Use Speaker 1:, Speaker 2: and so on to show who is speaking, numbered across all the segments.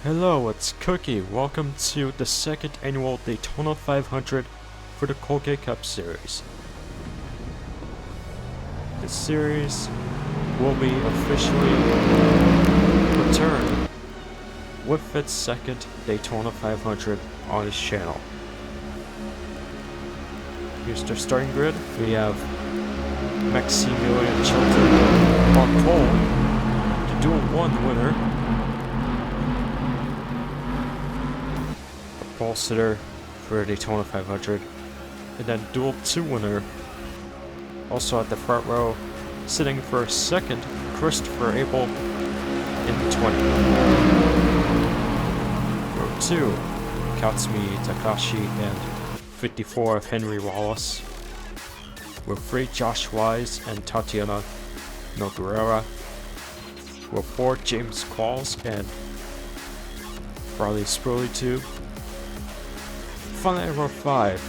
Speaker 1: Hello, it's Cookie. Welcome to the second annual Daytona 500 for the Colgate Cup Series. This series will be officially returned with its second Daytona 500 on its channel. Here's the starting grid. We have Maximilian Chilton on pole, the Duel 1 winner. Pole sitter for Daytona 500, and then Duel 2 winner, also at the front row, sitting for second, Christopher Abel in 20. Row 2, Katsumi Takashi and 54 of Henry Wallace. Row 3, Josh Wise and Tatiana Noguera. Row 4, James Qualls and Riley Spurley 2. Finally, row 5,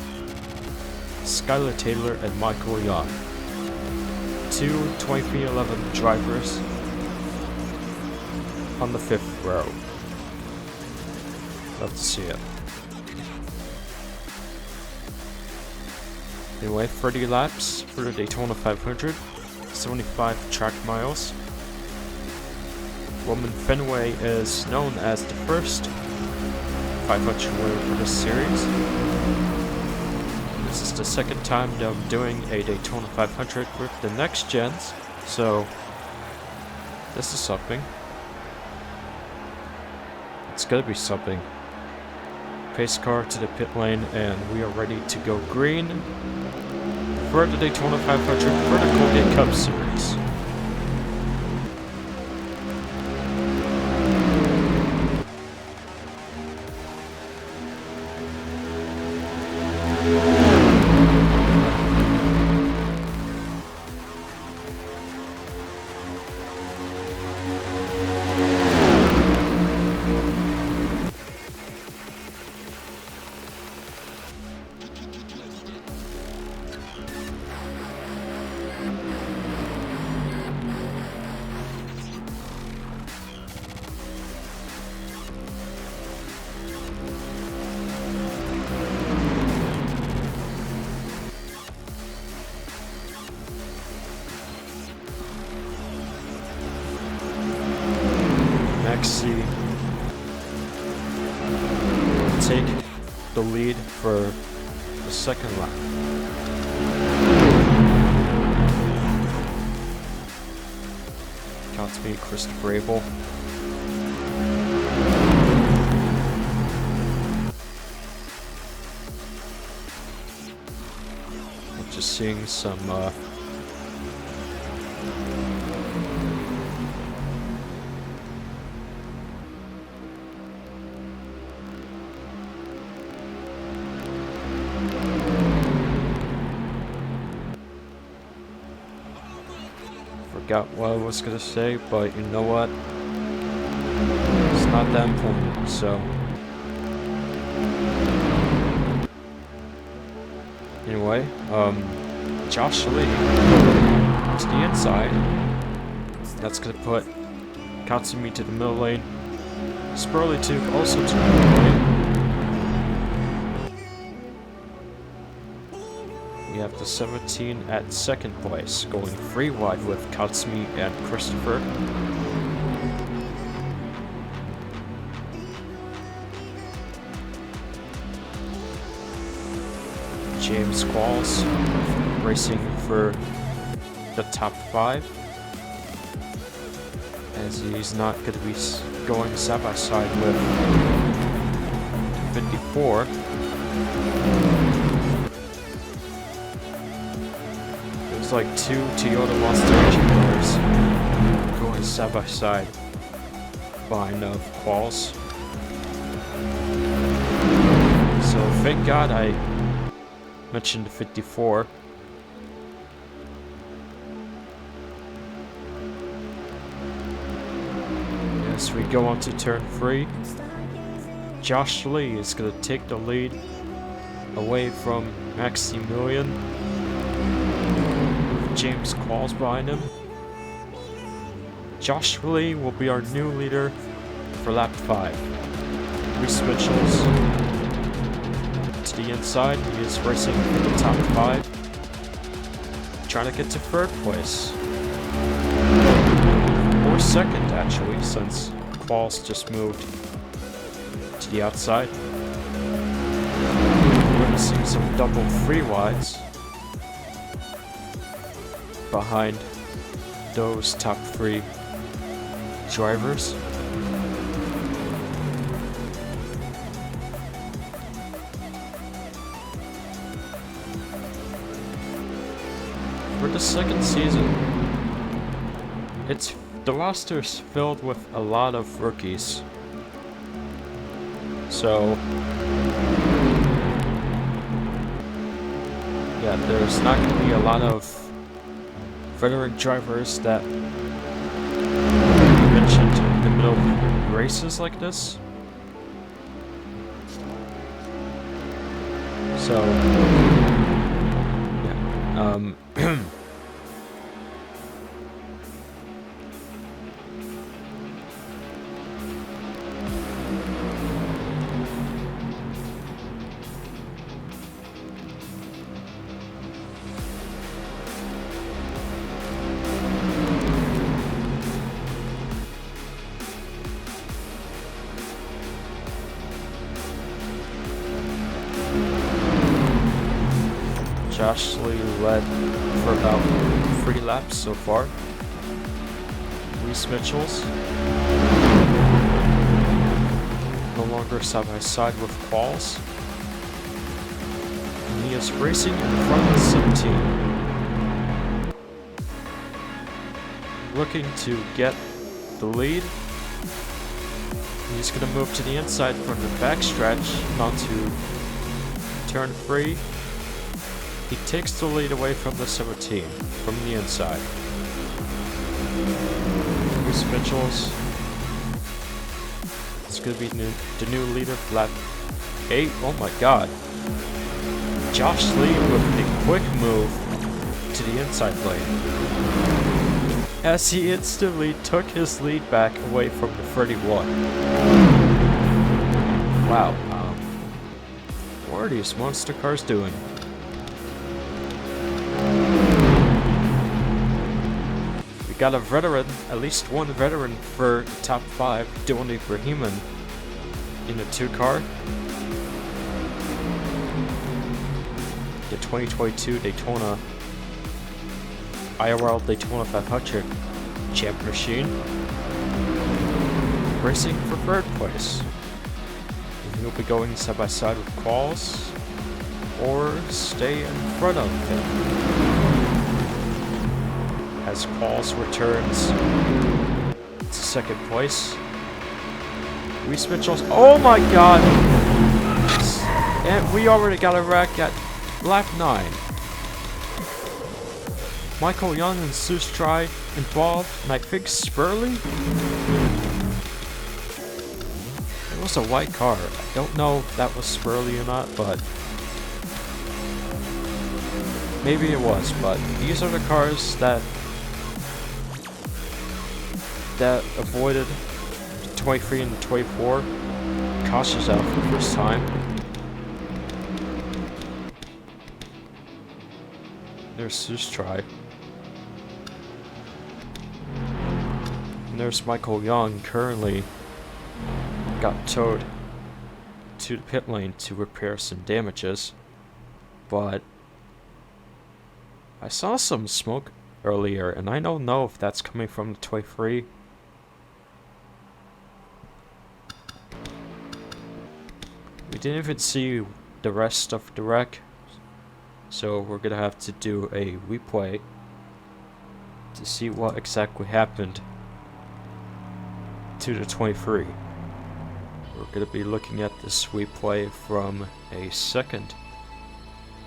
Speaker 1: Skylar Taylor and Michael Young. Two 2311 drivers on the 5th row. Love to see it. Anyway, 30 laps for the Daytona 500, 75 track miles. Roman Fenway is known as the first 500 winner for this series. This is the second time that I'm doing a Daytona 500 with the next gens, so this is something. It's gonna be something. Pace car to the pit lane, and we are ready to go green for the Daytona 500 for the Colgate Cup Series. Maxi take the lead for the second lap. Katsumi Christopher Abel. I'm just seeing some forgot what I was gonna say, but you know what? It's not that important, so. Anyway, Josh Lee to the inside. That's gonna put Katsumi to the middle lane. Spurley 2 also to the middle lane. We have the 17 at second place, going 3 wide with Katsumi and Christopher. James Qualls racing for the top 5, as he's not going to be going side by side with 54. It's like 2 Toyota Monster engine cars going side by side behind Qualls. So thank God I mentioned 54. As we go on to turn 3, Josh Lee is going to take the lead away from Maximilian. James Qualls behind him. Josh Lee will be our new leader for lap 5. Reese Mitchell's to the inside. He is racing for the top 5. Trying to get to 3rd place. Or 2nd, actually, since Qualls just moved to the outside. Witnessing some double free wides behind those top 3 drivers. For the 2nd season, the roster's filled with a lot of rookies. So yeah, there's not going to be a lot of veteran drivers that you mentioned in the middle of races like this. So yeah, Josh Lee led for about 3 laps so far. Reese Mitchell's no longer side by side with Qualls. And he is racing in front of 17. Looking to get the lead. He's going to move to the inside from the backstretch onto turn 3. He takes the lead away from the 17, from the inside. Reese Mitchell's. It's going to be the new leader for lap 8. Oh my god. Josh Lee with a quick move to the inside lane, as he instantly took his lead back away from the 31. Wow. What are these monster cars doing? Got a veteran, at least one veteran for the top 5, Dylan Ibrahiman in the 2 car. The 2022 Daytona IRL Daytona 500 champ machine, racing for 3rd place. He'll be going side by side with Qualls or stay in front of him. As Qualls returns to 2nd place. Reese Mitchell's. Oh my god! And we already got a wreck at lap 9. Michael Young and Sustry involved, and I think Spurley? It was a white car. I don't know if that was Spurley or not, but maybe it was. But these are the cars that avoided the 23 and the 24. Cautious out for the first time. There's Sustry. And there's Michael Young, currently got towed to the pit lane to repair some damages. But I saw some smoke earlier, and I don't know if that's coming from the 23. We didn't even see the rest of the wreck, so we're gonna have to do a replay to see what exactly happened to the 23. We're gonna be looking at this replay from a second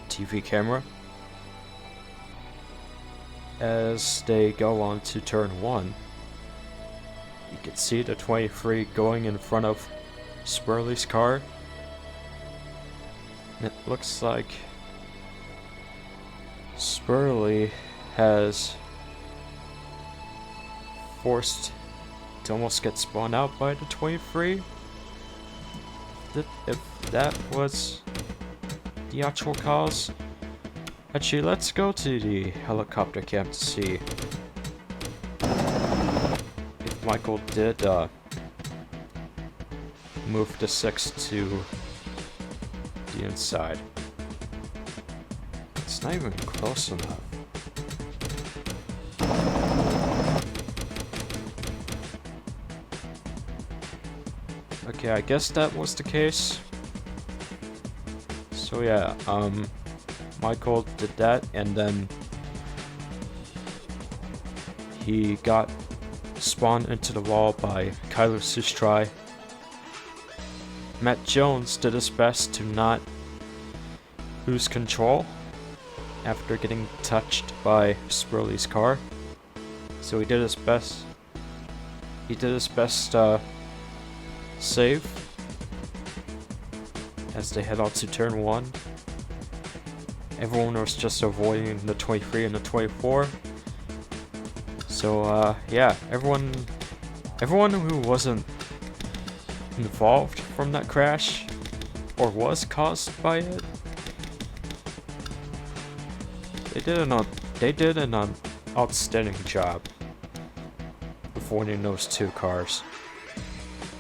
Speaker 1: TV camera as they go on to turn 1. You can see the 23 going in front of Spurley's car. It looks like Spurley has forced to almost get spun out by the 23. If that was the actual cause. Actually, let's go to the helicopter camp to see if Michael did move the 6 to the inside. It's not even close enough. Okay, I guess that was the case. So yeah, Michael did that, and then he got spawned into the wall by Kyler Sustry. Matt Jones did his best to not lose control after getting touched by Spurley's car. So he did his best. He did his best save as they head out to turn 1. Everyone was just avoiding the 23 and the 24. So yeah, everyone who wasn't involved from that crash or was caused by it, they did an outstanding job avoiding those 2 cars.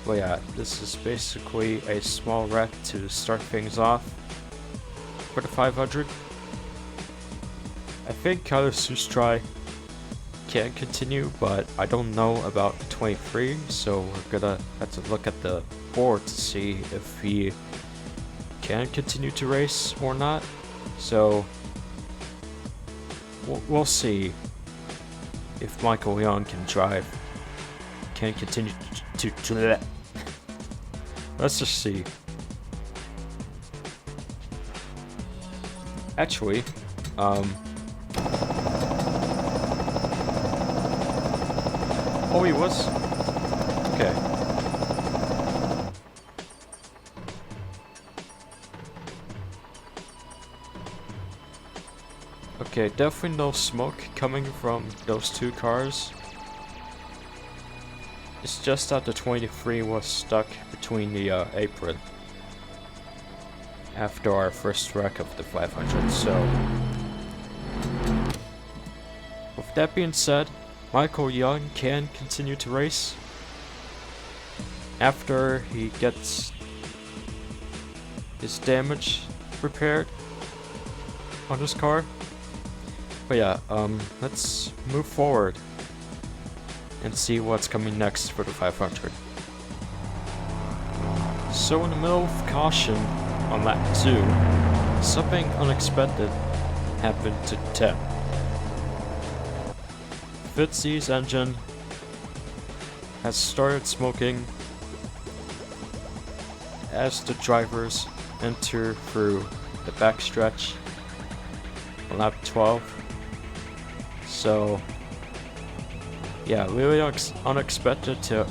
Speaker 1: But yeah, this is basically a small wreck to start things off for the 500. I think Kyler Sustry can continue, but I don't know about 23, so we're gonna have to look at the board to see if he can continue to race or not. So we'll see if Michael Young can continue to that. Let's just see. Actually, oh, he was? Okay. Okay, definitely no smoke coming from those 2 cars. It's just that the 23 was stuck between the apron after our first wreck of the 500, so with that being said, Michael Young can continue to race after he gets his damage repaired on his car. But yeah, let's move forward and see what's coming next for the 500. So in the middle of caution on lap 2, something unexpected happened to 10. Fitzy's engine has started smoking as the drivers enter through the backstretch on lap 12. So yeah, really unexpected to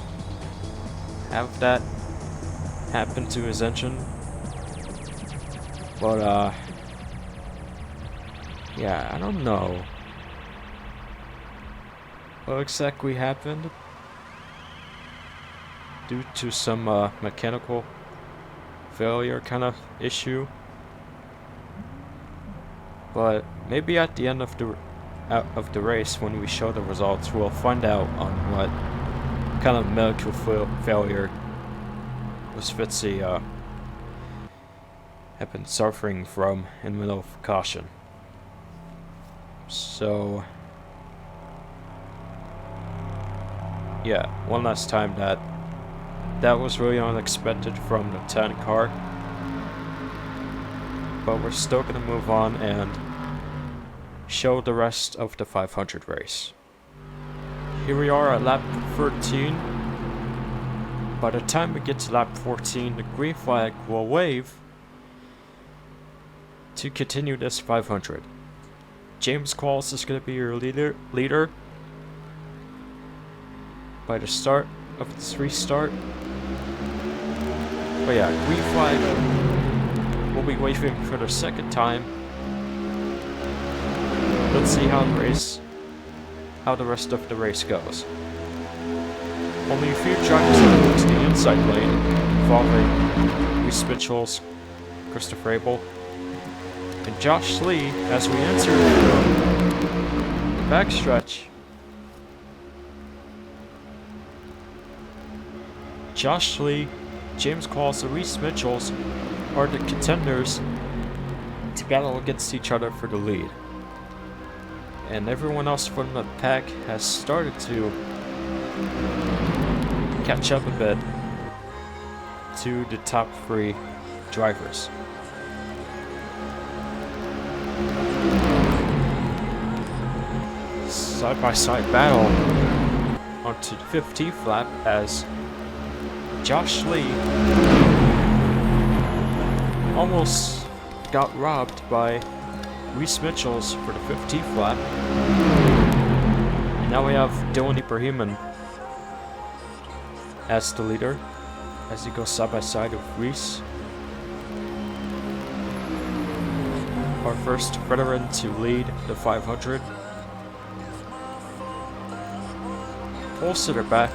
Speaker 1: have that happen to his engine. But yeah, I don't know what exactly happened due to some mechanical failure kind of issue. But maybe at the end of the race, when we show the results, we'll find out on what kind of mechanical failure was Fitzy have been suffering from in the middle of caution. So yeah, one last time, that was really unexpected from the 10 car, but we're still gonna move on and show the rest of the 500 race. Here we are at lap 13. By the time we get to lap 14, the green flag will wave to continue this 500. James Qualls is going to be your leader by the start of this restart. But yeah, green flag will be waving for the second time. Let's see how the rest of the race goes. Only a few drivers are moved to the inside lane, involving Reese Mitchell's Christopher Abel and Josh Lee as we enter the backstretch. Josh Lee, James Qualls, and Reese Mitchells are the contenders to battle against each other for the lead. And everyone else from the pack has started to catch up a bit to the top 3 drivers. Side-by-side battle onto the 15th lap as Josh Lee almost got robbed by Reese Mitchells for the 15th lap. And now we have Dylan Ibrahim as the leader as he goes side by side with Reese. Our first veteran to lead the 500. Pole sitter back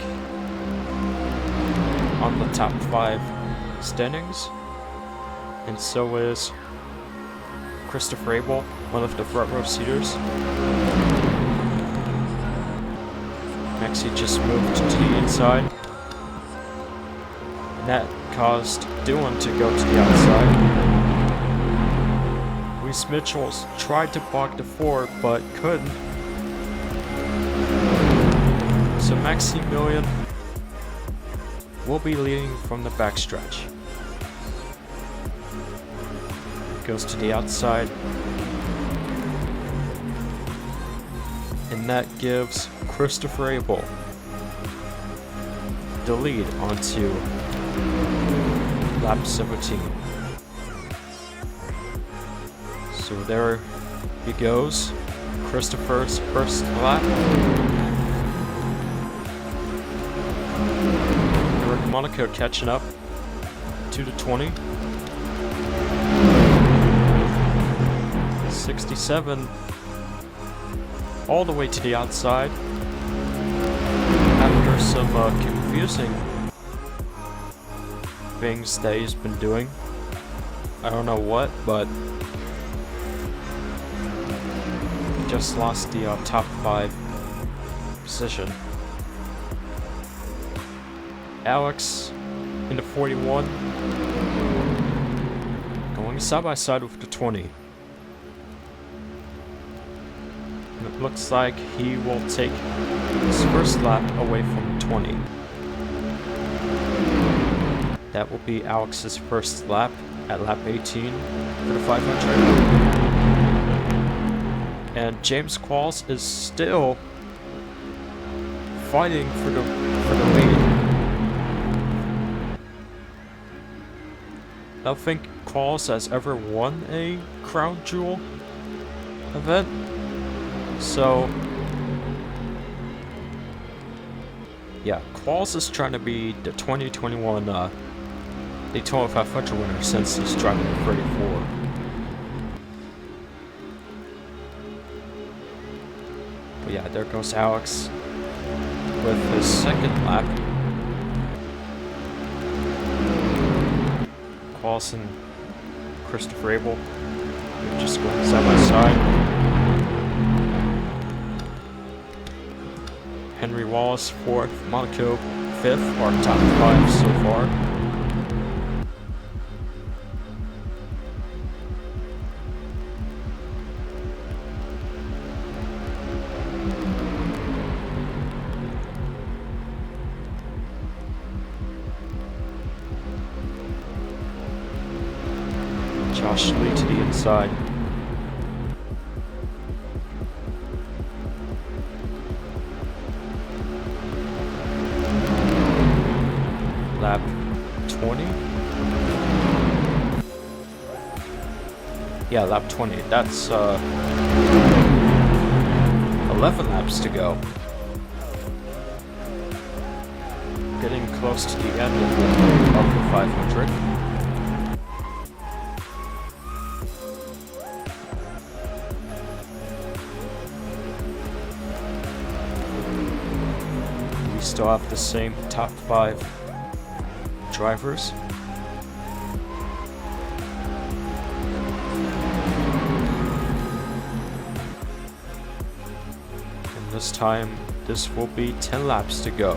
Speaker 1: on the top 5 standings, and so is Christopher Abel, one of the front row seaters. Maxie just moved to the inside, and that caused Dylan to go to the outside. Reese Mitchells tried to block the 4 but couldn't. So Maximilian will be leading from the backstretch. Goes to the outside. And that gives Christopher Abel the lead onto lap 17. So there he goes. Christopher's first lap. Monaco catching up to the 20. 67 all the way to the outside after some confusing things that he's been doing. I don't know what, but he just lost the top 5 position. Alex in the 41, going side by side with the 20. And it looks like he will take his first lap away from the 20. That will be Alex's first lap at lap 18 for the 500. And James Qualls is still fighting for the lead. I don't think Qualls has ever won a Crown Jewel event, so yeah, Qualls is trying to be the 2021 Daytona 500 winner since he's driving the 34. But yeah, there goes Alex with his second lap. Qualls and Christopher Abel, they're just going side by side. Henry Wallace 4th, Monaco 5th, our top 5 so far. Josh Lee to the inside. Lap 20? Yeah, lap 20. That's 11 laps to go. Getting close to the end of the 500. still have the same top 5 drivers. And this time, this will be 10 laps to go.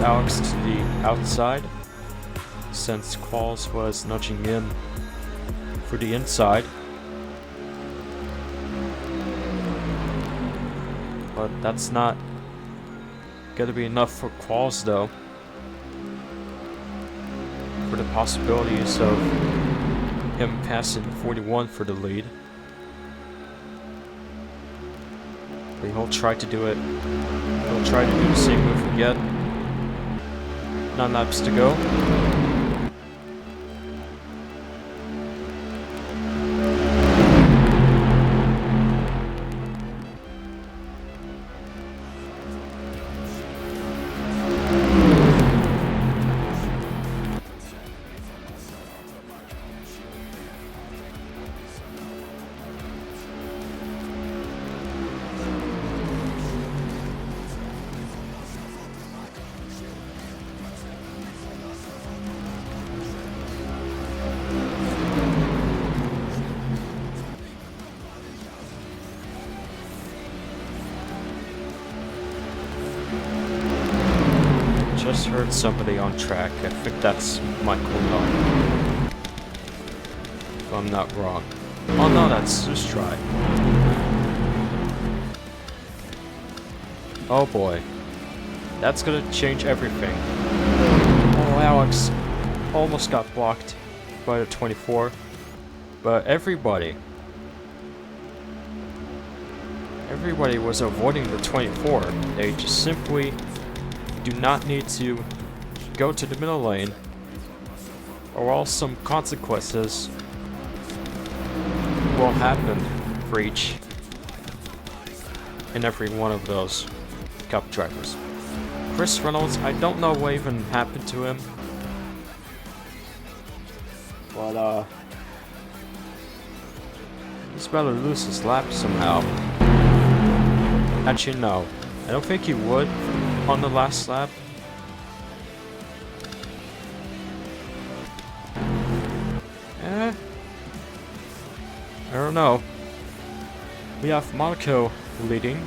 Speaker 1: Alex to the outside, since Qualls was nudging in for the inside. But that's not gonna be enough for Qualls though, for the possibilities of him passing 41 for the lead. But he'll try to do it. He'll try to do the same move again. 9 laps to go. Just heard somebody on track. I think that's Michael Nunn, if I'm not wrong. Oh no, that's Sustrai. Oh boy. That's gonna change everything. Oh, Alex almost got blocked by the 24. But everybody was avoiding the 24. They just simply do not need to go to the middle lane, or else some consequences will happen for each and every one of those Cup drivers. Chris Reynolds, I don't know what even happened to him, but he's about to lose his lap somehow. Actually, no, I don't think he would on the last lap. I don't know. We have Monaco leading,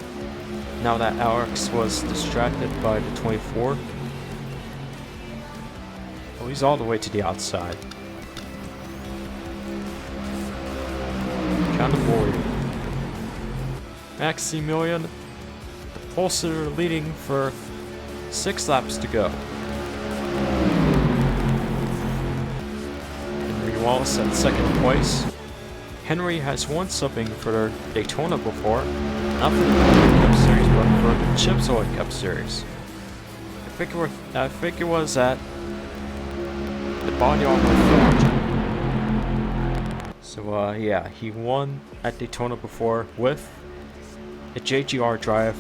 Speaker 1: now that Alex was distracted by the 24. Oh, he's all the way to the outside. Kind of worried. Maximilian, the Pulsar, leading for 6 laps to go. Henry Wallace at 2nd place. Henry has won something for Daytona before, not for the Colgate Cup Series, but for the Chipsoid Cup Series. I think it was at the Body Armor Forge. So yeah, he won at Daytona before with a JGR drive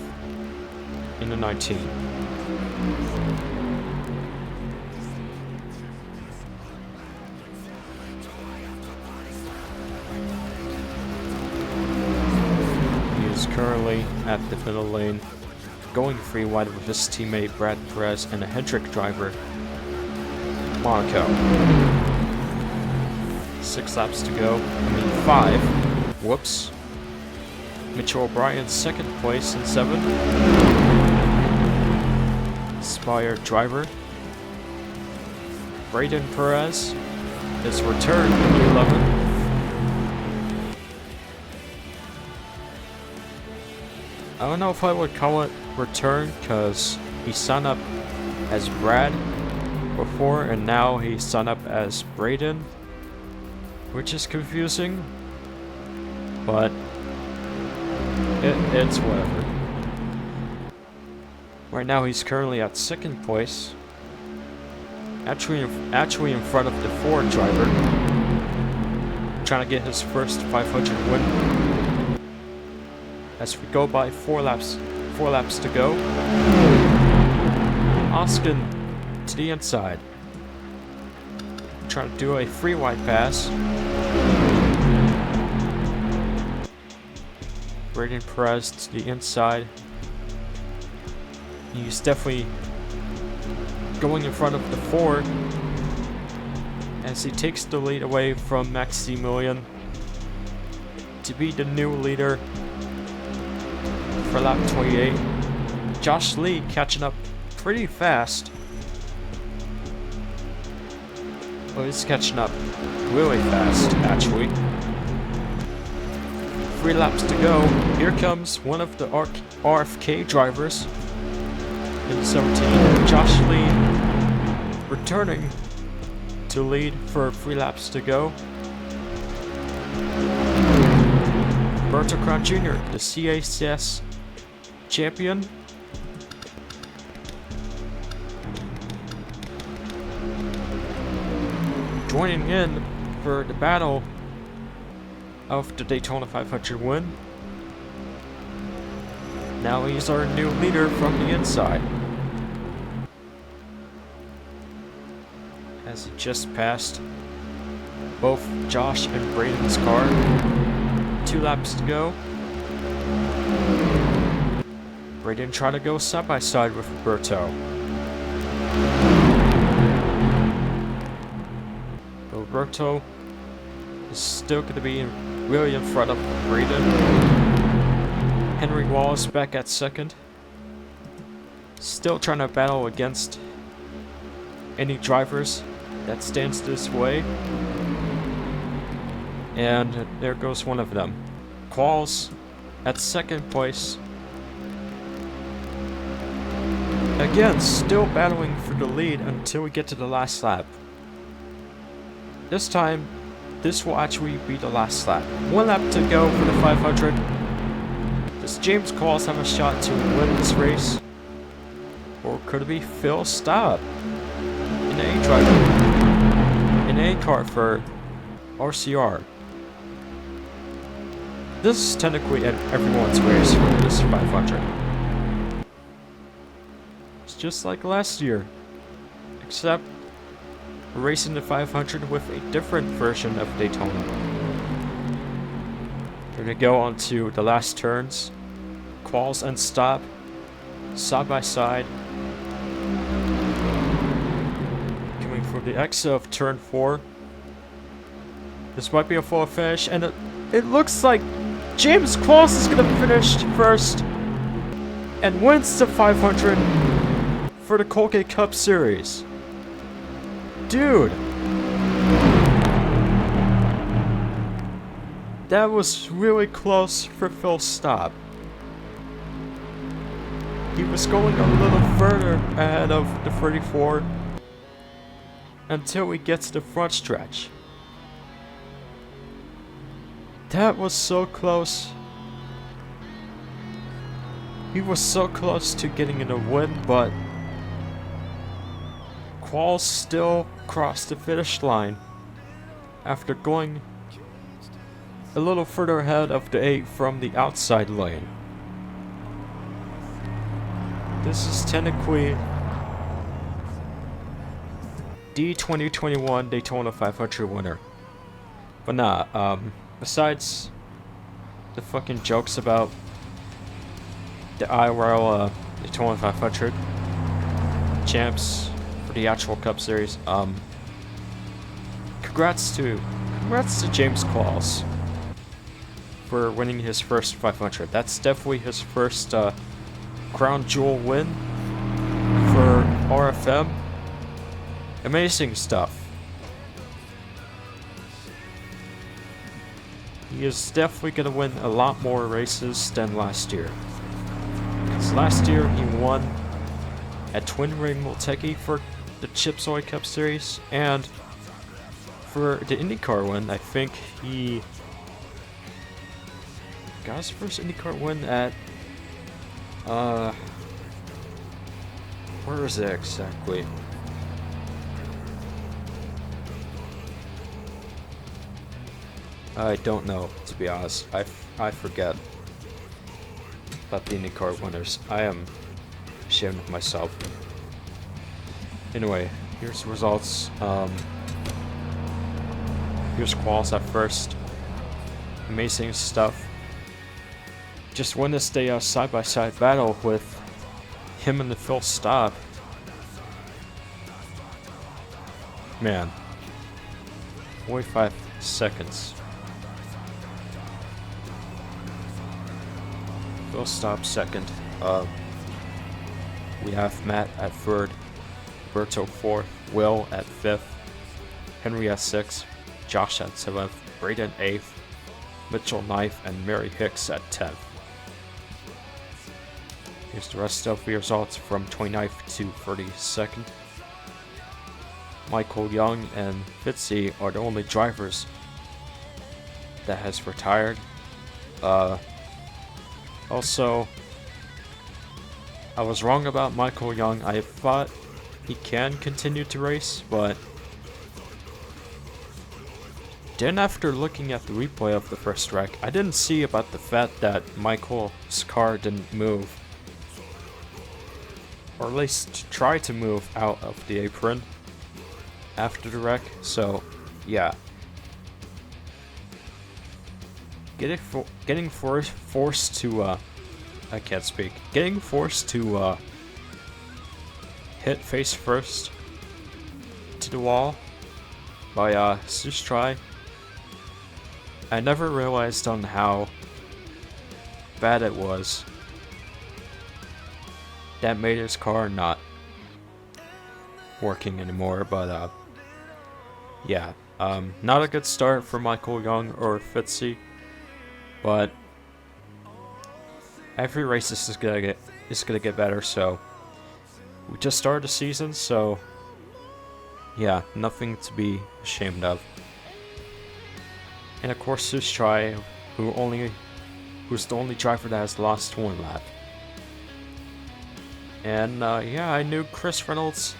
Speaker 1: in the 19. Currently at the middle lane, going free wide with his teammate Brad Perez and a Hendrick driver, Monaco. 6 laps to go. 5. Whoops. Mitchell O'Brien 2nd place in 7th. Spire driver. Braden Perez is returned in 11th. I don't know if I would call it return, because he signed up as Brad before and now he signed up as Braden, which is confusing, but it's whatever. Right now he's currently at 2nd place, actually in front of the Ford driver, trying to get his first 500 win as we go by 4 laps to go. Oskin to the inside. Trying to do a free wide pass. Braden Perez to the inside. He's definitely going in front of the Ford as he takes the lead away from Maximilian to be the new leader for lap 28. Josh Lee catching up pretty fast. Well, he's catching up really fast, actually. 3 laps to go. Here comes one of the RFK drivers in 17. Josh Lee returning to lead for 3 laps to go. Roberto Crown Jr., the CACS champion. Joining in for the battle of the Daytona 500 win. Now he's our new leader from the inside. As he just passed both Josh and Braden's car. 2 laps to go. Braden trying to go side by side with Roberto. Roberto is still going to be really in front of Braden. Henry Wallace back at second. Still trying to battle against any drivers that stands this way. And there goes one of them. Qualls at second place. Again, still battling for the lead until we get to the last lap. This time, this will actually be the last lap. 1 lap to go for the 500. Does James Qualls have a shot to win this race? Or could it be Phil Staub? An A driver. An A car for RCR. This is technically everyone's race for this 500. It's just like last year. Except we're racing the 500 with a different version of Daytona. We're gonna go on to the last turns. Qualls and stop. Side by side. Coming from the exit of turn 4. This might be a full finish, and it looks like James Qualls is gonna finish first and wins the 500 for the Colgate Cup Series. Dude, that was really close for Phil Staub. He was going a little further ahead of the 34 until we get to the front stretch. That was so close. He was so close to getting in a win, but Qualls still crossed the finish line after going a little further ahead of the 8 from the outside lane. This is technically the 2021 Daytona 500 winner. But nah, besides the fucking jokes about the NROL Daytona 500 champs for the actual Cup Series, congrats to James Qualls for winning his first 500. That's definitely his first crown jewel win for RFM. Amazing stuff. He is definitely going to win a lot more races than last year. Because last year he won at Twin Ring Multeki for the Chipsoy Cup Series, and for the IndyCar win, I think he got his first IndyCar win at where is it exactly? I don't know, to be honest. I forget. about the IndyCar winners. I am ashamed of myself. Anyway, here's the results. Here's quals at first. Amazing stuff. Just witnessed a side-by-side battle with him and the Phil stop. Man. 45 seconds. Phil stop second. We have Matt at third, Berto fourth, Will at fifth, Henry at sixth, Josh at seventh, Braden eighth, Mitchell ninth, and Mary Hicks at 10th. Here's the rest of the results from 29th to 32nd. Michael Young and Fitzy are the only drivers that has retired. Also, I was wrong about Michael Young. I thought he can continue to race, but then after looking at the replay of the first wreck, I didn't see about the fact that Michael's car didn't move. Or at least try to move out of the apron after the wreck, so yeah. Getting forced to I can't speak. Getting forced to hit face first to the wall by Sustrai. I never realized on how bad it was. That made his car not working anymore, but yeah. Not a good start for Michael Young or Fitzy, but every race is gonna get better. So we just started the season, so yeah, nothing to be ashamed of. And of course, Sustrai, who's the only driver that has lost one lap. And yeah, I knew Chris Reynolds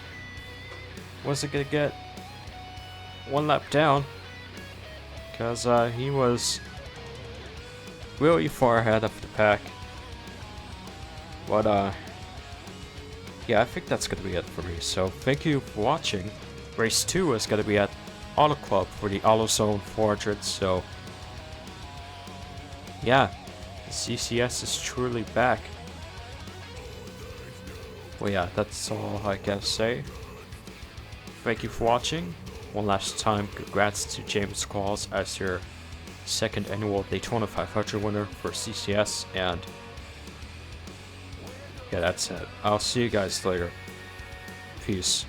Speaker 1: wasn't gonna get one lap down, because he was really far ahead of the pack. But yeah, I think that's gonna be it for me. So thank you for watching. Race 2 is gonna be at Auto Club for the AutoZone 400. So yeah, the CCS is truly back. Well, yeah, that's all I gotta say. Thank you for watching. One last time, congrats to James Qualls as your second annual Daytona 500 winner for CCS, and yeah, that's it. I'll see you guys later. Peace.